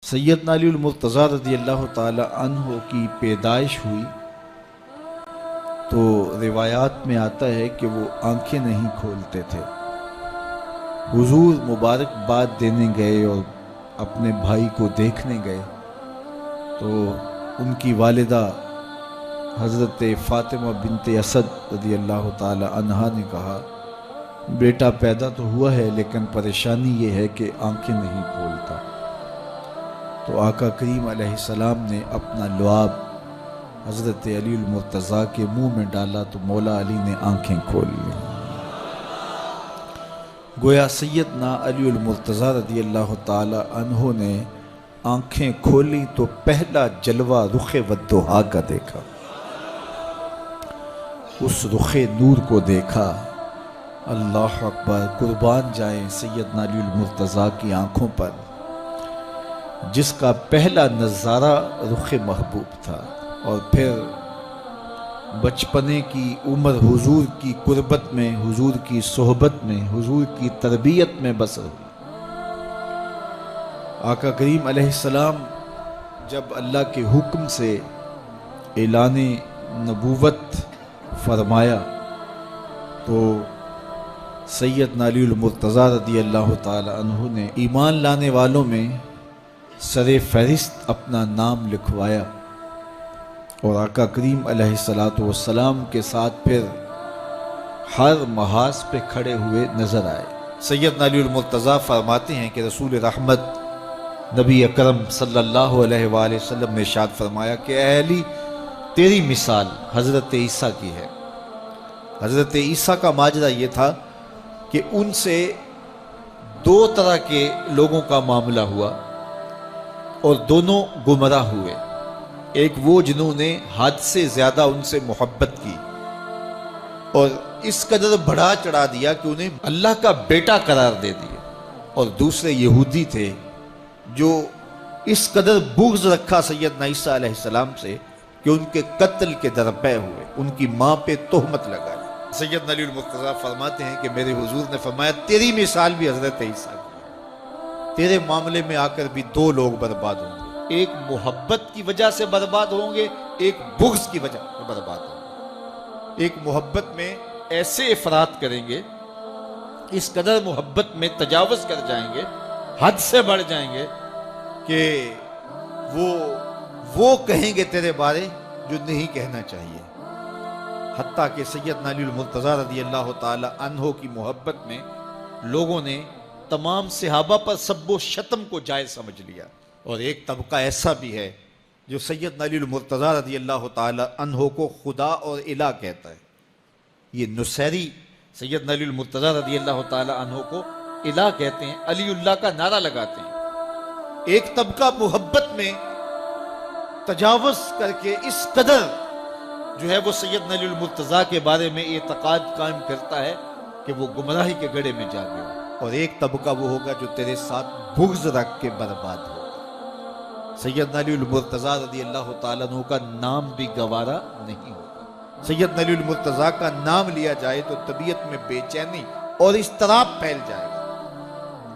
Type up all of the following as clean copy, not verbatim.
سیدنا علی المرتضیٰ رضی اللہ تعالی عنہ کی پیدائش ہوئی تو روایات میں آتا ہے کہ وہ آنکھیں نہیں کھولتے تھے۔ حضور مبارکباد دینے گئے اور اپنے بھائی کو دیکھنے گئے تو ان کی والدہ حضرت فاطمہ بنت اسد رضی اللہ تعالی عنہا نے کہا، بیٹا پیدا تو ہوا ہے لیکن پریشانی یہ ہے کہ آنکھیں نہیں کھولتا۔ تو آقا کریم علیہ السلام نے اپنا لعاب حضرت علی المرتضیٰ کے منہ میں ڈالا تو مولا علی نے آنکھیں کھول لی۔ گویا سیدنا علی المرتضیٰ رضی اللہ تعالی عنہ نے آنکھیں کھولی تو پہلا جلوہ رخ والضحیٰ کا دیکھا، اس رخ نور کو دیکھا۔ اللہ اکبر، قربان جائیں سیدنا علی المرتضیٰ کی آنکھوں پر، جس کا پہلا نظارہ رخ محبوب تھا، اور پھر بچپنے کی عمر حضور کی قربت میں، حضور کی صحبت میں، حضور کی تربیت میں بسر ہوئی۔ آقا کریم علیہ السلام جب اللہ کے حکم سے اعلان نبوت فرمایا تو سیدنا علی المرتضیٰ رضی اللہ تعالی عنہ نے ایمان لانے والوں میں سر فہرست اپنا نام لکھوایا، اور آقا کریم علیہ السلام کے ساتھ پھر ہر محاذ پہ کھڑے ہوئے نظر آئے۔ سیدنا علی المرتضیٰ فرماتے ہیں کہ رسول رحمت نبی اکرم صلی اللہ علیہ وآلہ وسلم نے ارشاد فرمایا کہ اے علی، تیری مثال حضرت عیسیٰ کی ہے۔ حضرت عیسیٰ کا ماجرا یہ تھا کہ ان سے دو طرح کے لوگوں کا معاملہ ہوا اور دونوں گمراہ ہوئے۔ ایک وہ جنہوں نے حد سے زیادہ ان سے محبت کی اور اس قدر بڑھا چڑھا دیا کہ انہیں اللہ کا بیٹا قرار دے دیا، اور دوسرے یہودی تھے جو اس قدر بغض رکھا سیدنا عیسیٰ علیہ السلام سے کہ ان کے قتل کے درپے ہوئے، ان کی ماں پہ تہمت لگائی۔ سیدنا علی المرتضیٰ فرماتے ہیں کہ میرے حضور نے فرمایا تیری مثال بھی حضرت عیسیٰ کی ہے، تیرے معاملے میں آ کر بھی دو لوگ برباد ہوں گے، ایک محبت کی وجہ سے برباد ہوں گے، ایک بغض کی وجہ سے برباد ہوں گے۔ ایک محبت میں ایسے افراط کریں گے، اس قدر محبت میں تجاوز کر جائیں گے، حد سے بڑھ جائیں گے کہ وہ کہیں گے تیرے بارے جو نہیں کہنا چاہیے۔ حتیٰ کہ سیدنا علی المرتضیٰ رضی اللہ تعالی عنہ کی محبت میں لوگوں نے تمام صحابہ پر سب و شتم کو جائز سمجھ لیا، اور ایک طبقہ ایسا بھی ہے جو سیدنا علی المرتضیٰ رضی اللہ تعالی عنہ کو خدا اور الہ کہتا ہے۔ یہ نصیری سیدنا علی المرتضیٰ رضی اللہ تعالی عنہ کو الہ کہتے ہیں، علی اللہ کا نعرہ لگاتے ہیں۔ ایک طبقہ محبت میں تجاوز کر کے اس قدر جو ہے وہ سیدنا علی المرتضیٰ کے بارے میں اعتقاد قائم کرتا ہے کہ وہ گمراہی کے گڑھے میں جا گیا، اور ایک طبقہ وہ ہوگا جو تیرے ساتھ بغض رکھ کے برباد ہوگا۔ سیدنا علی المرتضیٰ رضی اللہ تعالیٰ عنہ کا نام بھی گوارا نہیں ہوگا۔ سیدنا علی المرتضیٰ کا نام لیا جائے تو طبیعت میں بے چینی اور اضطراب پھیل جائے گا۔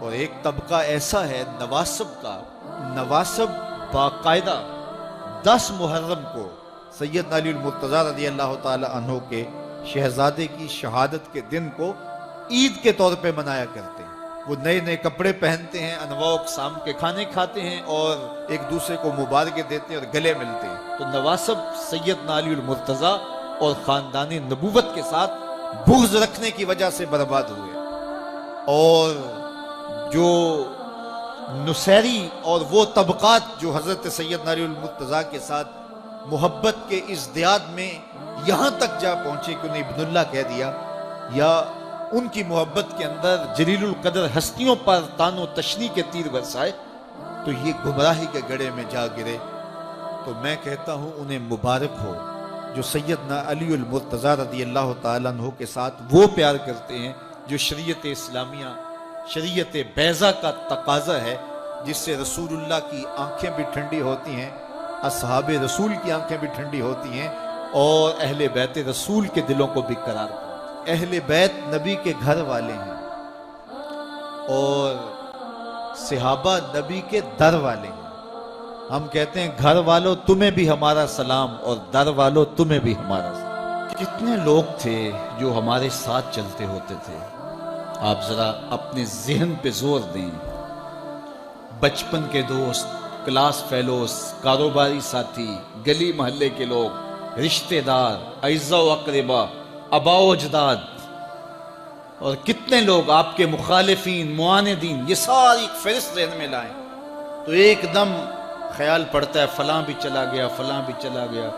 اور ایک طبقہ ایسا ہے نواسب کا، نواسب باقاعدہ 10 محرم کو سیدنا علی المرتضیٰ رضی اللہ تعالی عنہ کے شہزادے کی شہادت کے دن کو عید کے طور پہ منایا کرتے ہیں۔ وہ نئے نئے کپڑے پہنتے ہیں، انواع و اقسام کے کھانے کھاتے ہیں اور ایک دوسرے کو مبارکیں دیتے ہیں اور گلے ملتے ہیں۔ تو نواسب سیدنا علی المرتضیٰ اور خاندان نبوت کے ساتھ بغض رکھنے کی وجہ سے برباد ہوئے، اور جو نصیری اور وہ طبقات جو حضرت سیدنا علی المرتضیٰ کے ساتھ محبت کے ازدیاد میں یہاں تک جا پہنچے کہ انہیں ابن اللہ کہہ دیا، یا ان کی محبت کے اندر جلیل القدر ہستیوں پر تان و تشنیع کے تیر برسائے، تو یہ گمراہی کے گڑھے میں جا گرے۔ تو میں کہتا ہوں انہیں مبارک ہو جو سیدنا علی المرتضیٰ رضی اللہ تعالیٰ عنہ کے ساتھ وہ پیار کرتے ہیں جو شریعت اسلامیہ، شریعت بیضا کا تقاضا ہے، جس سے رسول اللہ کی آنکھیں بھی ٹھنڈی ہوتی ہیں، اصحاب رسول کی آنکھیں بھی ٹھنڈی ہوتی ہیں، اور اہل بیت رسول کے دلوں کو بھی قرار پاتے ہیں۔ اہل بیت نبی کے گھر والے ہیں اور صحابہ نبی کے در والے ہیں۔ ہم کہتے ہیں گھر والوں تمہیں بھی ہمارا سلام اور در والوں تمہیں بھی ہمارا سلام۔ کتنے لوگ تھے جو ہمارے ساتھ چلتے ہوتے تھے، آپ ذرا اپنے ذہن پہ زور دیں۔ بچپن کے دوست، کلاس فیلوز، کاروباری ساتھی، گلی محلے کے لوگ، رشتہ دار، اعزاء و اقربا، آباء و اجداد، اور کتنے لوگ آپ کے مخالفین، معاندین، یہ ساری فہرست ذہن میں لائیں تو ایک دم خیال پڑتا ہے فلاں بھی چلا گیا، فلاں بھی چلا گیا۔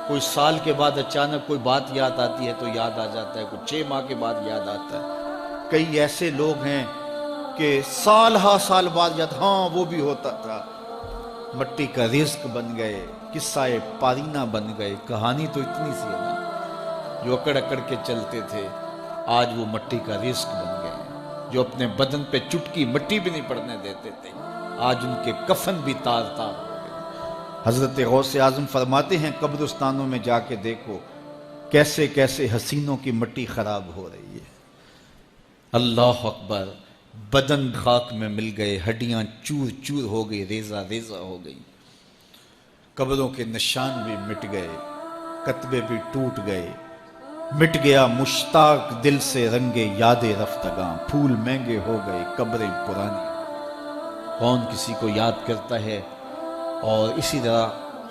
کوئی سال کے بعد اچانک کوئی بات یاد آتی ہے تو یاد آ جاتا ہے، کوئی 6 ماہ کے بعد یاد آتا ہے۔ کئی ایسے لوگ ہیں کہ سال ہا سال بعد یاد، ہاں وہ بھی ہوتا تھا۔ مٹی کا رزق بن گئے، قصہ پارینہ بن گئے۔ کہانی تو اتنی سی ہے نا، جو اکڑ اکڑ کے چلتے تھے آج وہ مٹی کا رزق بن گئے ہیں۔ جو اپنے بدن پہ چٹکی مٹی بھی نہیں پڑنے دیتے تھے آج ان کے کفن بھی تار تار ہو گئے۔ حضرت غوث اعظم فرماتے ہیں قبرستانوں میں جا کے دیکھو کیسے کیسے حسینوں کی مٹی خراب ہو رہی ہے۔ اللہ اکبر، بدن خاک میں مل گئے، ہڈیاں چور چور ہو گئی، ریزہ ریزہ ہو گئی، قبروں کے نشان بھی مٹ گئے، کتبے بھی ٹوٹ گئے، مٹ گیا مشتاق دل سے رنگے یاد رفتگاں، پھول مہنگے ہو گئے، قبریں پرانی۔ کون کسی کو یاد کرتا ہے؟ اور اسی طرح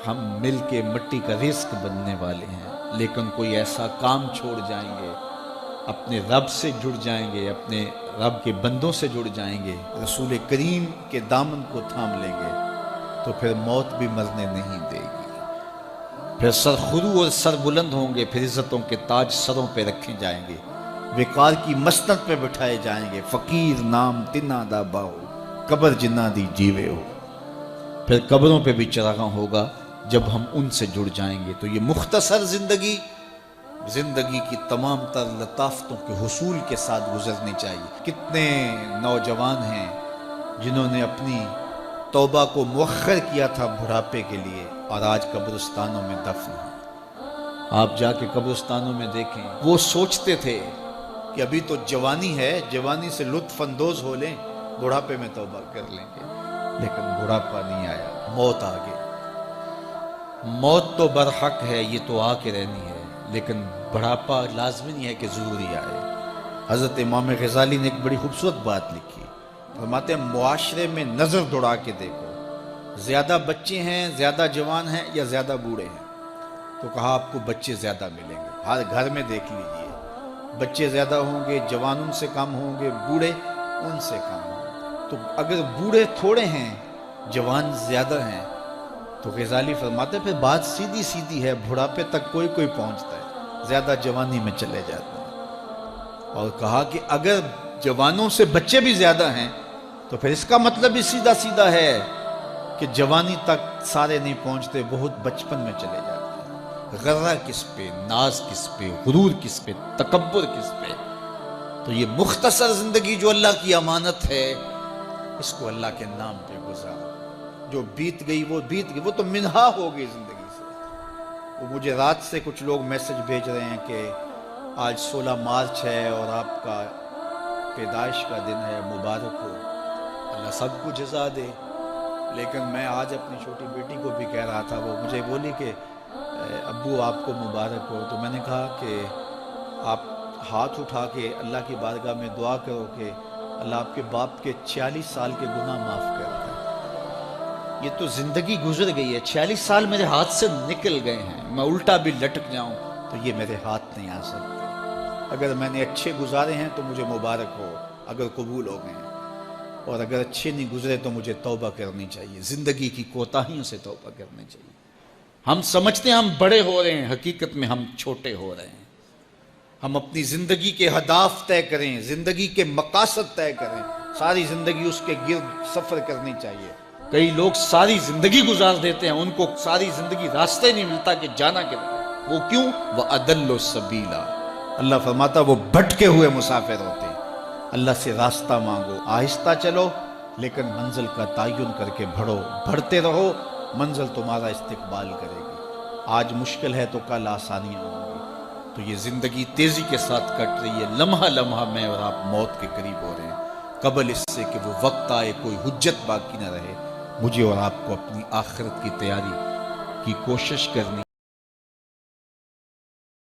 ہم مل کے مٹی کا رزق بننے والے ہیں، لیکن کوئی ایسا کام چھوڑ جائیں گے، اپنے رب سے جڑ جائیں گے، اپنے رب کے بندوں سے جڑ جائیں گے، رسول کریم کے دامن کو تھام لیں گے تو پھر موت بھی مرنے نہیں دے گی۔ پھر سر خرو اور سر بلند ہوں گے، پھر عزتوں کے تاج سروں پہ رکھے جائیں گے، وقار کی مسند پہ بٹھائے جائیں گے۔ فقیر نام تنا دا باؤ، قبر جنہ دی جیوے ہو۔ پھر قبروں پہ بھی چراغاں ہوگا جب ہم ان سے جڑ جائیں گے۔ تو یہ مختصر زندگی کی تمام تر لطافتوں کے حصول کے ساتھ گزرنی چاہیے۔ کتنے نوجوان ہیں جنہوں نے اپنی توبہ کو مؤخر کیا تھا بڑھاپے کے لیے، اور آج قبرستانوں میں دفن ہیں۔ آپ جا کے قبرستانوں میں دیکھیں، وہ سوچتے تھے کہ ابھی تو جوانی ہے، جوانی سے لطف اندوز ہو لیں، بڑھاپے میں توبہ کر لیں گے، لیکن بڑھاپا نہیں آیا، موت آ گئی۔ موت تو برحق ہے، یہ تو آ کے رہنی ہے، لیکن بڑھاپا لازمی نہیں ہے کہ ضروری آئے۔ حضرت امام غزالی نے ایک بڑی خوبصورت بات لکھی، فرماتے ہیں معاشرے میں نظر دوڑا کے دیکھو، زیادہ بچے ہیں، زیادہ جوان ہیں یا زیادہ بوڑھے ہیں؟ تو کہا آپ کو بچے زیادہ ملیں گے۔ ہر گھر میں دیکھ لیجئے، بچے زیادہ ہوں گے، جوان ان سے کم ہوں گے، بوڑھے ان سے کم ہوں گے۔ تو اگر بوڑھے تھوڑے ہیں، جوان زیادہ ہیں، تو غزالی فرماتے ہیں پھر بات سیدھی سیدھی ہے، بڑھاپے تک کوئی کوئی پہنچتا ہے، زیادہ جوانی میں چلے جاتے ہیں۔ اور کہا کہ اگر جوانوں سے بچے بھی زیادہ ہیں تو پھر اس کا مطلب بھی سیدھا سیدھا ہے کہ جوانی تک سارے نہیں پہنچتے، بہت بچپن میں چلے جاتے ہیں۔ غرہ کس پہ، ناز کس پہ، غرور کس پہ، تکبر کس پہ؟ تو یہ مختصر زندگی جو اللہ کی امانت ہے، اس کو اللہ کے نام پہ گزارو۔ جو بیت گئی وہ بیت گئی، وہ تو منہا ہو گئی زندگی سے۔ وہ مجھے رات سے کچھ لوگ میسج بھیج رہے ہیں کہ آج 16 مارچ ہے اور آپ کا پیدائش کا دن ہے، مبارک ہو، اللہ سب کو جزا دے۔ لیکن میں آج اپنی چھوٹی بیٹی کو بھی کہہ رہا تھا، وہ مجھے بولی کہ ابو آپ کو مبارک ہو، تو میں نے کہا کہ آپ ہاتھ اٹھا کے اللہ کی بارگاہ میں دعا کرو کہ اللہ آپ کے باپ کے 46 سال کے گناہ معاف کر دے۔ یہ تو زندگی گزر گئی ہے، 46 سال میرے ہاتھ سے نکل گئے ہیں، میں الٹا بھی لٹک جاؤں تو یہ میرے ہاتھ نہیں آ سکتے۔ اگر میں نے اچھے گزارے ہیں تو مجھے مبارک ہو اگر قبول ہو گئے ہیں، اور اگر اچھے نہیں گزرے تو مجھے توبہ کرنی چاہیے، زندگی کی کوتاہیوں سے توبہ کرنی چاہیے۔ ہم سمجھتے ہیں ہم بڑے ہو رہے ہیں، حقیقت میں ہم چھوٹے ہو رہے ہیں۔ ہم اپنی زندگی کے اہداف طے کریں، زندگی کے مقاصد طے کریں، ساری زندگی اس کے گرد سفر کرنی چاہیے۔ کئی لوگ ساری زندگی گزار دیتے ہیں، ان کو ساری زندگی راستہ ہی نہیں ملتا کہ جانا کدھر۔ وہ کیوں؟ وَأَضَلُّ السَّبِيلَ، اللہ فرماتا وہ بھٹکے ہوئے مسافر ہوتے ہیں۔ اللہ سے راستہ مانگو، آہستہ چلو لیکن منزل کا تعین کر کے بڑھو، بڑھتے رہو، منزل تمہارا استقبال کرے گی۔ آج مشکل ہے تو کل آسانیاں ہوں گی، تو یہ زندگی تیزی کے ساتھ کٹ رہی ہے، لمحہ لمحہ میں اور آپ موت کے قریب ہو رہے ہیں۔ قبل اس سے کہ وہ وقت آئے کوئی حجت باقی نہ رہے، مجھے اور آپ کو اپنی آخرت کی تیاری کی کوشش کرنی